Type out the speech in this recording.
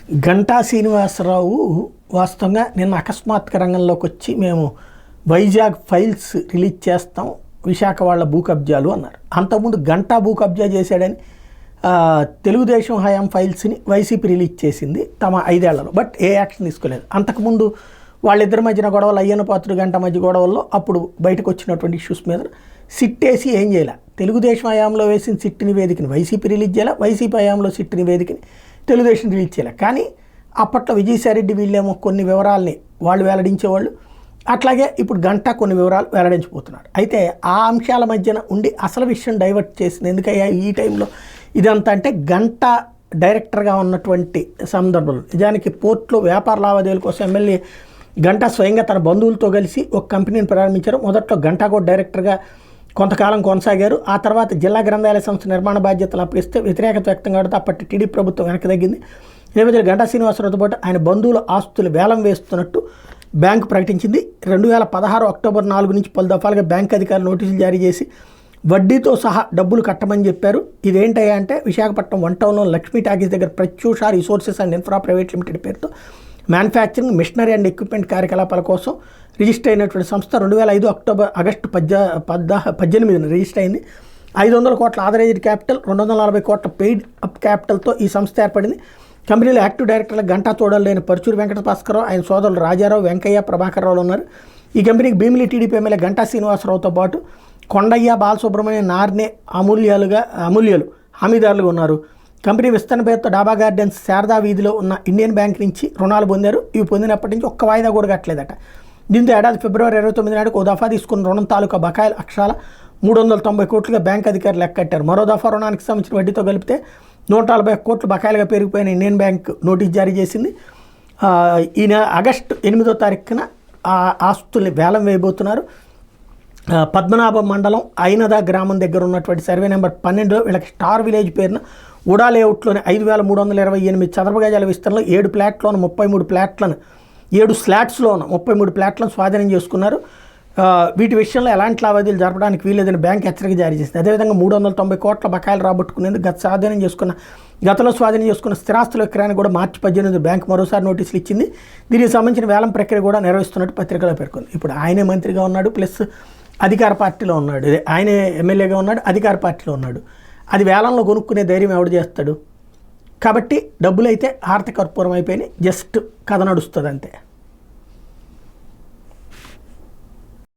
గంటా శ్రీనివాసరావు వాస్తవంగా నిన్న అకస్మాత్తుగా రంగంలోకి వచ్చి మేము వైజాగ్ ఫైల్స్ రిలీజ్ చేస్తాం, విశాఖ వాళ్ళ భూ కబ్జాలు అన్నారు. అంతకుముందు గంటా భూ కబ్జా చేశాడని తెలుగుదేశం హయాం ఫైల్స్ని వైసీపీ రిలీజ్ చేసింది తమ 5 ఏళ్లలో. బట్ ఏ యాక్షన్ తీసుకోలేదు. అంతకుముందు వాళ్ళిద్దరి మధ్యన గొడవలు, అయ్యన్న పాత్రుడు గంట మధ్య గొడవల్లో అప్పుడు బయటకు వచ్చినటువంటి ఇష్యూస్ మీద సిట్ వేసి ఏం చేయాలి. తెలుగుదేశం హయాంలో వేసిన సిట్ నివేదికని వైసీపీ రిలీజ్ చేయాలి, వైసీపీ హయాంలో సిట్ నివేదికని తెలుగుదేశం రిలీజ్ చేయాలి. కానీ అప్పట్లో విజయసాయిరెడ్డి వీళ్ళేమో కొన్ని వివరాలని వాళ్ళు వెల్లడించేవాళ్ళు, అట్లాగే ఇప్పుడు గంటా కొన్ని వివరాలు వెల్లడించబోతున్నాడు. అయితే ఆ అంశాల మధ్యన ఉండి అసలు విషయం డైవర్ట్ చేసింది ఎందుకయ్యా ఈ టైంలో ఇదంతా అంటే, గంటా డైరెక్టర్గా ఉన్నటువంటి సందర్భంలో నిజానికి పోర్ట్లో వ్యాపార లావాదేవీల కోసం ఎమ్మెల్యే గంటా స్వయంగా తన బంధువులతో కలిసి ఒక కంపెనీని ప్రారంభించారు. మొదట్లో గంటా కూడా డైరెక్టర్గా కొంతకాలం కొనసాగారు. ఆ తర్వాత జిల్లా గ్రంథాలయ సంస్థ నిర్మాణ బాధ్యతలు అప్పగిస్తే వ్యతిరేకత వ్యక్తం కావడంతో అప్పటి టీడీపీ ప్రభుత్వం వెనక్కి తగ్గింది. నేపథ్యంలో గంటా శ్రీనివాసరావుతో పాటు ఆయన బంధువుల ఆస్తులు వేలం వేస్తున్నట్టు బ్యాంకు ప్రకటించింది. 2016 అక్టోబర్ 4 నుంచి పలు దఫాలుగా బ్యాంక్ అధికారులు నోటీసులు జారీ చేసి వడ్డీతో సహా డబ్బులు కట్టమని చెప్పారు. ఇదేంటయ్యా అంటే, విశాఖపట్నం 1 టౌన్లో లక్ష్మీ టాకీస్ దగ్గర Pratyusha Resources and Infra Private Limited పేరుతో మ్యానుఫ్యాక్చరింగ్, మిషనరీ అండ్ ఎక్విప్మెంట్ కార్యకలాపాల కోసం రిజిస్టర్ అయినటువంటి సంస్థ 2005 ఆగస్టు 18 రిజిస్టర్ అయింది. 500 కోట్ల ఆథరైజ్డ్ క్యాపిటల్, 240 కోట్ల పెయిడ్ అప్ క్యాపిటల్తో ఈ సంస్థ ఏర్పడింది. కంపెనీలో యాక్టివ్ డైరెక్టర్ల గంటా తోడలు లేని పరుచూరు వెంకట భాస్కరరావు, ఆయన సోదరులు రాజారావు, వెంకయ్య, ప్రభాకర్రావులు ఉన్నారు. ఈ కంపెనీకి భీమిలి టీడీపీ ఎమ్మెల్యే గంటా శ్రీనివాసరావుతో పాటు కొండయ్య, బాలసుబ్రహ్మణ్యం, నార్నే, అమూల్యాలు హామీదారులుగా ఉన్నారు. కంపెనీ విస్తరణ పేరుతో డాబా గార్డెన్స్, శారదా వీధిలో ఉన్న ఇండియన్ బ్యాంక్ నుంచి రుణాలు పొందారు. ఇవి పొందినప్పటి నుంచి ఒక్క వాయిదా కూడా కట్టలేదట. దీంతో ఏడాది ఫిబ్రవరి 29 నాటికి ఓ దఫా తీసుకున్న రుణం తాలూకా బకాయిల అక్షరాల 390 కోట్లుగా బ్యాంక్ అధికారులు లెక్కట్టారు. మరో దఫా రుణానికి సంబంధించిన వడ్డీతో కలిపితే 140 కోట్లు బకాయిలుగా పెరిగిపోయిన ఇండియన్ బ్యాంక్ నోటీస్ జారీ చేసింది. ఈ ఆగస్టు 8వ తారీఖున ఆ ఆస్తుల్ని వేలం వేయబోతున్నారు. పద్మనాభం మండలం అయినదా గ్రామం దగ్గర ఉన్నటువంటి సర్వే నెంబర్ 12లో వీళ్ళకి స్టార్ విలేజ్ పేరున ఉడా లేఅవుట్లోని 5328 చదరపు గజాల విస్తరణలో 7 ప్లాట్లను 33 ప్లాట్లను 7 స్లాట్స్లోన 33 ప్లాట్లను స్వాధీనం చేసుకున్నారు. వీటి విషయంలో ఎలాంటి లావాదేవీలు జరపడానికి వీలేదని బ్యాంక్ హెచ్చరిక జారీ చేసింది. అదేవిధంగా 390 కోట్ల బకాయిలు రాబట్టుకునేందుకు గతంలో స్వాధీనం చేసుకున్న స్థిరాస్తుల విక్రయానికి కూడా మార్చి 18 బ్యాంక్ మరోసారి నోటీసులు ఇచ్చింది. దీనికి సంబంధించిన వేలం ప్రక్రియ కూడా నిర్వహిస్తున్నట్టు పత్రికలో పేర్కొంది. ఇప్పుడు ఆయనే మంత్రిగా ఉన్నాడు, ప్లస్ అధికార పార్టీలో ఉన్నాడు, ఆయనే ఎమ్మెల్యేగా ఉన్నాడు, అధికార పార్టీలో ఉన్నాడు. అది వేలంలో కొనుక్కునే ధైర్యం ఎవడు చేస్తాడు? కాబట్టి డబ్బులైతే ఆర్థిక కర్పూరం అయిపోయినాయి, జస్ట్ కథ నడుస్తుంది అంతే.